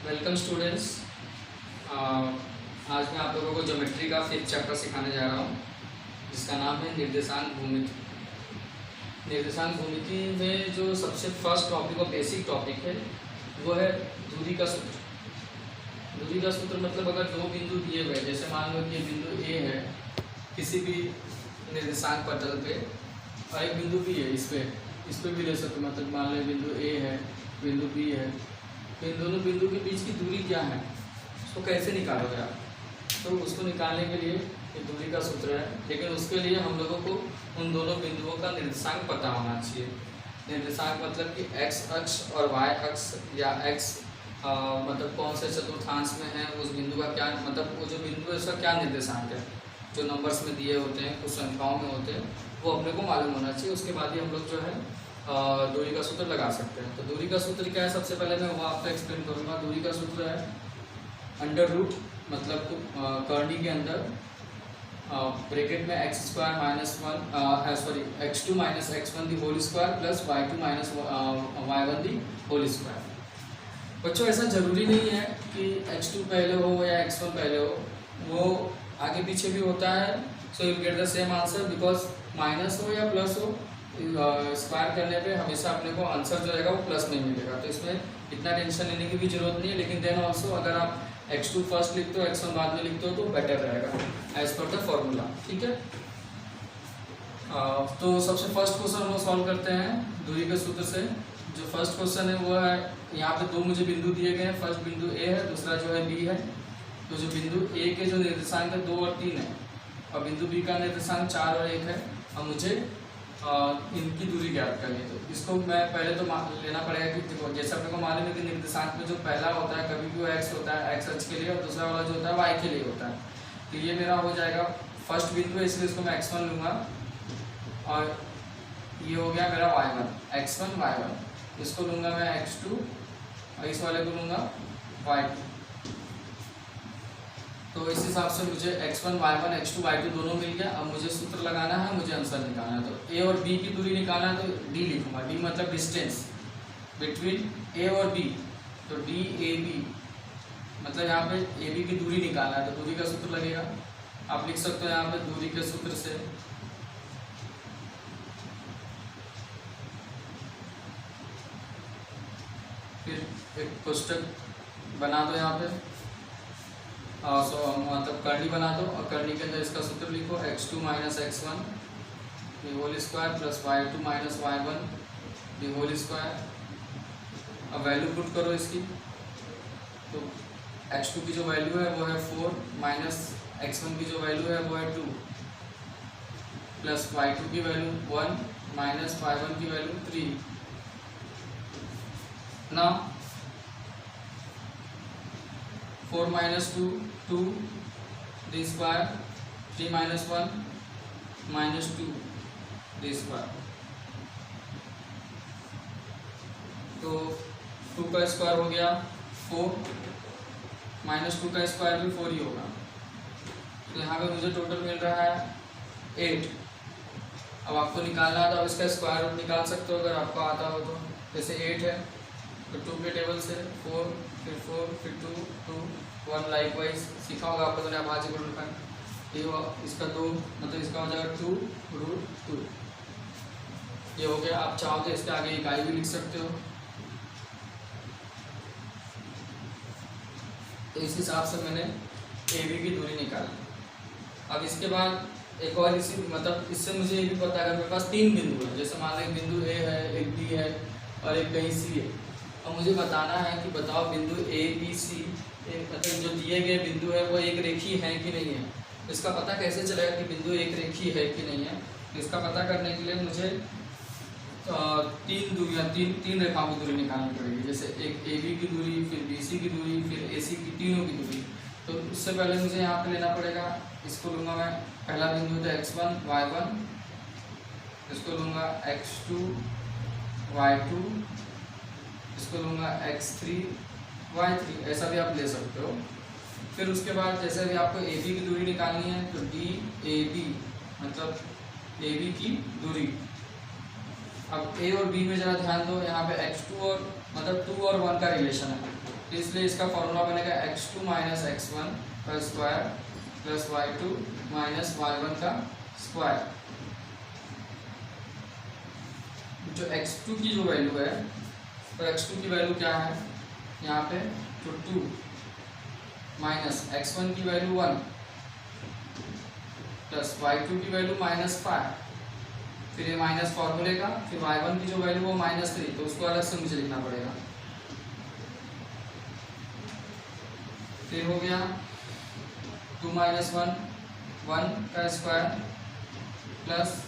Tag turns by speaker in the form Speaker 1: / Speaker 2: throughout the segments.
Speaker 1: Welcome students. आज मैं आप लोगों को ज्योमेट्री का 5th चैप्टर सिखाने जा रहा हूँ, जिसका नाम है निर्देशांक भूमिति। निर्देशांक भूमिति में जो सबसे फर्स्ट टॉपिक और बेसिक टॉपिक है वो है दूरी का सूत्र। दूरी का सूत्र मतलब अगर दो बिंदु दिए हुए, जैसे मान लो कि ये बिंदु ए है किसी भी निर्देशांक पटल पे, और एक बिंदु बी है इस पे भी ले सकते, मतलब मान लो बिंदु ए है, बिंदु बी है, तो इन दोनों बिंदु के बीच की दूरी क्या है, उसको कैसे निकालोगे आप? तो उसको निकालने के लिए ये दूरी का सूत्र है, लेकिन उसके लिए हम लोगों को उन दोनों बिंदुओं का निर्देशांक पता होना चाहिए। निर्देशांक मतलब कि एक्स अक्ष और वाई अक्ष, या एक्स मतलब कौन से चतुर्थांश में है उस बिंदु का क्या, मतलब वो जो बिंदु है उसका क्या निर्देशांक है, जो नंबर्स में दिए होते हैं, कुछ संख्याओं में होते हैं, वो अपने को मालूम होना चाहिए। उसके बाद ही हम लोग जो है दूरी का सूत्र लगा सकते हैं। तो दूरी का सूत्र क्या है, सबसे पहले मैं वो आपको एक्सप्लेन करूँगा। दूरी का सूत्र है अंडर रूट, मतलब कर्णी के अंदर ब्रैकेट में x square minus one sorry x2 minus x1 the whole square plus y2 minus y1 the whole square. बच्चों ऐसा ज़रूरी नहीं है कि x2 पहले हो या x1 पहले हो, वो आगे पीछे भी होता है। So you get the same answer, because minus हो या प्लस हो, स्क्वायर करने पे हमेशा अपने को आंसर जो रहेगा वो प्लस में मिलेगा। तो इसमें इतना टेंशन लेने की भी जरूरत नहीं है। लेकिन देन ऑल्सो अगर आप x2 फर्स्ट लिखते हो, x1 बाद में लिखते हो, तो बेटर रहेगा एज पर द फॉर्मूला। ठीक है, तो सबसे फर्स्ट क्वेश्चन हम लोग सॉल्व करते हैं दूरी के सूत्र से। जो फर्स्ट क्वेश्चन है वो है, यहाँ पे दो मुझे बिंदु दिए गए हैं, फर्स्ट बिंदु ए है, दूसरा जो है बी है। तो जो बिंदु ए के जो निर्देशांक है 2 और 3 है, और बिंदु बी का निर्देशांक 4 और 1 है, और मुझे इनकी दूरी ज्ञात करनी है। तो इसको मैं पहले तो लेना पड़ेगा कि देखो, जैसे अपने को मालूम है कि निर्देशांक में जो पहला होता है कभी भी वो एक्स होता है, एक्स अक्ष के लिए, और दूसरा वाला जो होता है वाई के लिए होता है। तो ये मेरा हो जाएगा फर्स्ट बिंदु है, इसलिए इसको मैं x1 लूँगा, और ये हो गया मेरा y1, x1 y1। इसको लूँगा मैं x2, और इस वाले को लूँगा y2। तो इस हिसाब से मुझे x1 y1 x2 y2 दोनों मिल गया। अब मुझे सूत्र लगाना है, मुझे आंसर निकालना है। तो a और b की दूरी निकालना है, तो d लिखूंगा। d मतलब डिस्टेंस बिटवीन a और b, तो d a b, मतलब यहाँ पे a b की दूरी निकालना है, तो दूरी का सूत्र लगेगा। आप लिख सकते हो यहाँ पे दूरी के सूत्र से फिर एक कोष्टक बना दो यहाँ पे, मतलब कर्णी बना दो, और कर्णी के अंदर इसका सूत्र लिखो x2 minus x1 the whole square plus y2 minus y1 the whole square. अब वैल्यू पुट करो इसकी, तो x2 की जो वैल्यू है वो है 4, माइनस x1 की जो वैल्यू है वो है 2, प्लस y2 की वैल्यू 1, माइनस y1 की वैल्यू 3 ना। 4 माइनस 2 2 दी स्क्वायर, 3 माइनस 1 माइनस 2 दी स्क्वायर। तो 2 का स्क्वायर हो गया 4, माइनस 2 का स्क्वायर भी 4 ही होगा। तो यहाँ पे मुझे टोटल मिल रहा है 8। अब आपको निकालना है तो आप इसका स्क्वायर रूट निकाल सकते हो अगर आपको आता हो तो। जैसे 8 है तो 2 के टेबल से 4, फिर 4, फिर 2, 2, 1 लाइक वाइज सीखा होगा आप लोगों ने अभाज्य गुणनखंड। ये इसका 2 मतलब इसका हो जाएगा 2√2। ये हो गया। आप चाहो तो इसके आगे इकाई भी लिख सकते हो। तो इस हिसाब से मैंने ए बी की दूरी निकाली। अब इसके बाद एक और इसी मतलब इससे मुझे ये भी पता है, मेरे पास 3 बिंदु है, जैसे मान लो एक बिंदु ए है, एक बी है, और एक कहीं सी है। और मुझे बताना है कि बताओ बिंदु ए बी सी, मतलब जो दिए गए बिंदु है वो एक रेखी है कि नहीं है। तो इसका पता कैसे चलेगा कि बिंदु एक रेखी है कि नहीं है? तो इसका पता करने के लिए मुझे 3 दूरियाँ, तीन रेखाओं की दूरी निकालनी पड़ेगी। जैसे एक ए बी की दूरी, फिर बी सी की दूरी, फिर ए सी की, तीनों की दूरी। तो उससे पहले मुझे यहाँ पे लेना पड़ेगा, इसको लूँगा मैं, पहला बिंदु था x1 y1, इसको लूँगा x2 y2, इसको लूँगा x3 y3, ऐसा भी आप ले सकते हो। फिर उसके बाद जैसे भी आपको ए बी की दूरी निकालनी है, तो डी ए बी मतलब ए बी की दूरी। अब ए और बी में ज़रा ध्यान दो, यहाँ पे x2 और मतलब 2 और 1 का रिलेशन है। तो इसलिए इसका फॉर्मूला बनेगा x2 माइनस x1 का square plus y2 minus y1 का स्क्वायर। जो x2 की जो वैल्यू है, तो x2 की वैल्यू क्या है यहाँ पे, तो 2 माइनस x1 की वैल्यू 1 प्लस y2 की वैल्यू -5, फिर ये माइनस फॉर्मूले का, फिर y1 की जो वैल्यू वो -3, तो उसको अलग से मुझे लिखना पड़ेगा। फिर हो गया 2 माइनस 1 का square plus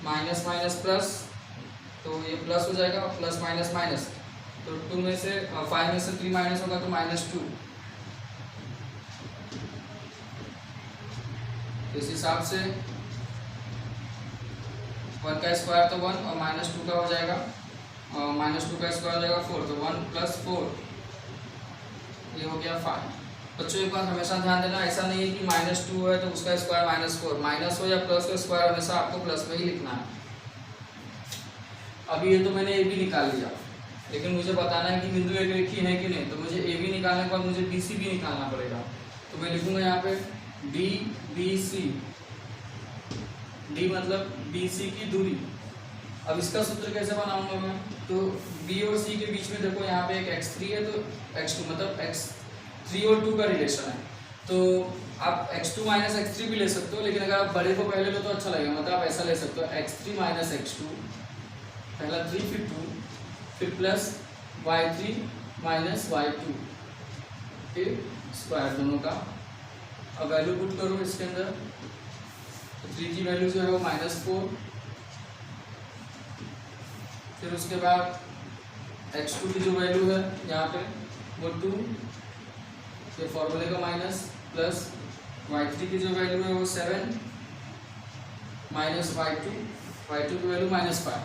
Speaker 1: minus minus plus, तो ये प्लस हो जाएगा, प्लस माइनस माइनस, तो 2 में से 5 में से 3 माइनस होगा तो -2। इस हिसाब से 1 का स्क्वायर तो 1 और -2 का हो जाएगा, और -2 का स्क्वायर हो जाएगा 4, तो 1 + 4 ये हो गया 5। बच्चों एक बात हमेशा ध्यान देना, ऐसा नहीं है कि -2 है तो उसका स्क्वायर -4, माइनस हो या प्लस का स्क्वायर हमेशा आपको प्लस में ही लिखना है। अभी ये तो मैंने ए बी निकाल लिया, लेकिन मुझे बताना है कि बिंदु एक रेखीय है कि नहीं, तो मुझे ए बी निकालने के बाद मुझे बी सी भी निकालना पड़ेगा। तो मैं लिखूंगा यहाँ पे डी बी सी, डी मतलब बी सी की दूरी। अब इसका सूत्र कैसे बनाऊंगा मैं, तो बी और सी के बीच में देखो यहाँ पे एक x3 है, तो x2 मतलब x3 और 2 का रिलेशन है, तो आप x2 माइनस x3 भी ले सकते हो, लेकिन अगर आप बड़े को पहले लो तो अच्छा लगेगा, मतलब आप ऐसा ले सकते हो x3 माइनस x2, पहला 3 फिर 2 फिर प्लस y3 माइनस y2 फिर स्क्वायर दोनों का। अब वैल्यू पुट करो इसके अंदर, तो 3 की वैल्यू जो है वो -4, फिर उसके बाद x2 की जो वैल्यू है यहाँ पे वो 2, फिर फॉर्मूले का माइनस, प्लस y3 की जो वैल्यू है वो 7 माइनस y2 की वैल्यू -5।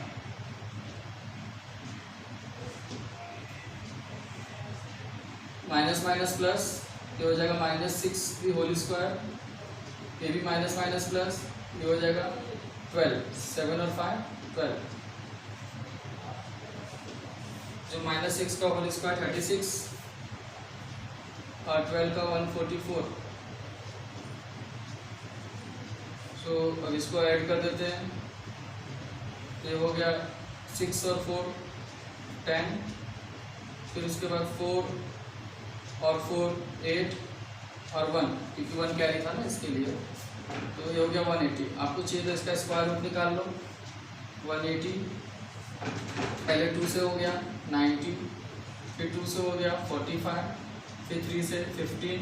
Speaker 1: माइनस माइनस प्लस, ये हो जाएगा -6 की होल स्क्वायर, ये भी माइनस माइनस प्लस, ये हो जाएगा 12, 7 और 5 12, जो -6 का होल स्क्वायर 36 और 12 का 144। सो अब इसको ऐड कर देते हैं, ये हो गया 6 और 4 10, फिर उसके बाद 4 और 4 8 और 1, क्योंकि 1 कैरी था ना इसके लिए, तो ये हो गया 180। आपको चाहिए तो इसका स्क्वायर रूट निकाल लो, 180 पहले 2 से हो गया 90, फिर 2 से हो गया 45, फिर 3 से 15,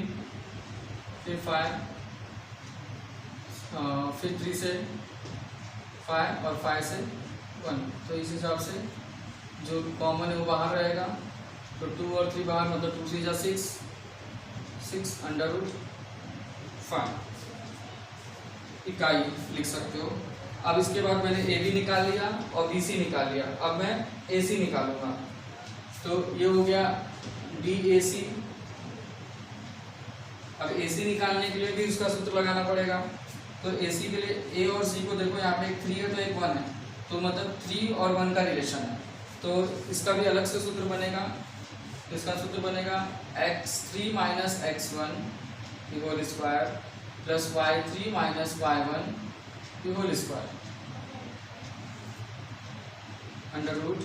Speaker 1: फिर 5, फिर 3 से 5 और 5 से 1, तो इस हिसाब से जो कॉमन है वो बाहर रहेगा, तो 2 और 3 बाहर, मतलब 2 3 6 √5 इकाई लिख सकते हो। अब इसके बाद मैंने ए बी निकाल लिया और बी सी निकाल लिया, अब मैं ए सी निकालूंगा, तो ये हो गया डी ए सी। अब ए सी निकालने के लिए भी उसका सूत्र लगाना पड़ेगा, तो ए सी के लिए ए और सी को देखो, यहाँ पे एक 3 है तो एक 1 है, तो मतलब 3 और 1 का रिलेशन है, तो इसका भी अलग से सूत्र बनेगा। तो इसका सूत्र बनेगा x3 माइनस x1 की whole square plus y3 minus y1 की होल स्क्वायर अंडर रूट।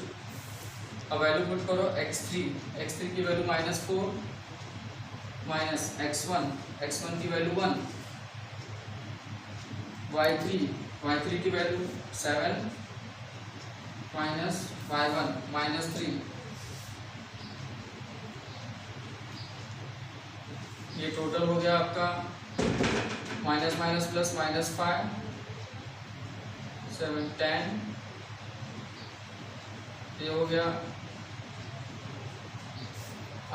Speaker 1: अब वैल्यू पुट करो x3 की वैल्यू -4 माइनस x1 की वैल्यू 1, y3 की वैल्यू 7 माइनस y1 -3। ये टोटल हो गया आपका माइनस माइनस प्लस -5 7 10, ये हो गया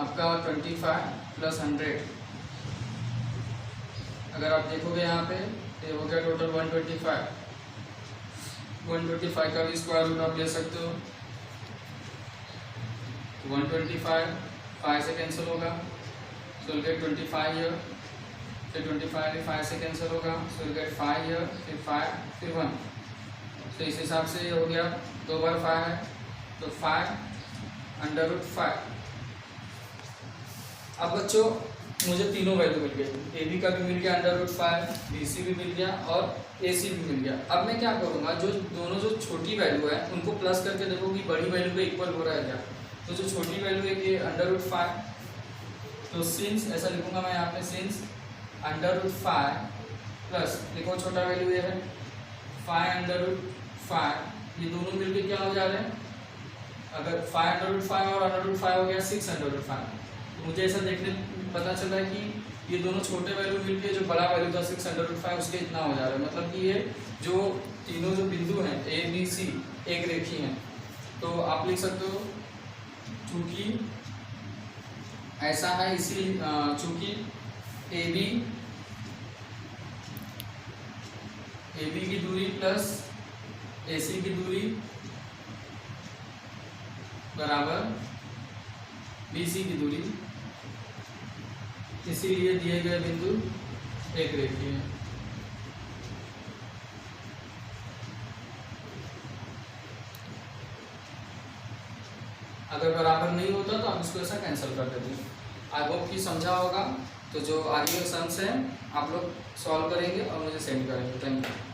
Speaker 1: आपका 25 प्लस 100। अगर आप देखोगे यहाँ पे ये हो गया टोटल 125 का भी स्क्वायर रूट आप ले सकते हो, 125 5 से कैंसिल होगा, so you'll get 25 here, फिर 25 भी 5 से कैंसिल होगा, so you'll get 5 here, फिर 5 फिर 1, तो इस हिसाब से ये हो गया 2 बार 5 है तो 5 √5 अब बच्चों मुझे तीनों वैल्यू मिल गई, ए बी का भी मिल गया √5, बी सी भी मिल गया और ए सी भी मिल गया। अब मैं क्या करूँगा, जो दोनों जो छोटी वैल्यू है उनको प्लस करके देखो कि बड़ी वैल्यू पे इक्वल हो रहा है क्या। तो जो छोटी वैल्यू है ये √5, तो सिंस ऐसा लिखूंगा मैं यहाँ पे, सिंस √5 प्लस देखो छोटा वैल्यू ये है 5 ये दोनों मिलके क्या हो जा रहे हैं, अगर 5 और √5 हो गया 6 तो मुझे ऐसा देखने पता चला है कि ये दोनों छोटे वैल्यू मिलके जो बड़ा वैल्यू था 6 उसके इतना हो जा रहा है। मतलब कि ये जो तीनों जो बिंदु हैं ए बी सी एक रेखी हैं। तो आप लिख सकते हो चूंकि ऐसा है, इसी चूंकि ए बी की दूरी प्लस ए सी की दूरी बराबर बी सी की दूरी, इसीलिए दिए गए बिंदु एक रेखीय है। अगर बराबर नहीं होता तो आप इसको ऐसा कैंसिल कर देते हैं। आई होप कि समझा होगा। तो जो आगे के सम्स हैं आप लोग सॉल्व करेंगे और मुझे सेंड करेंगे। Thank you.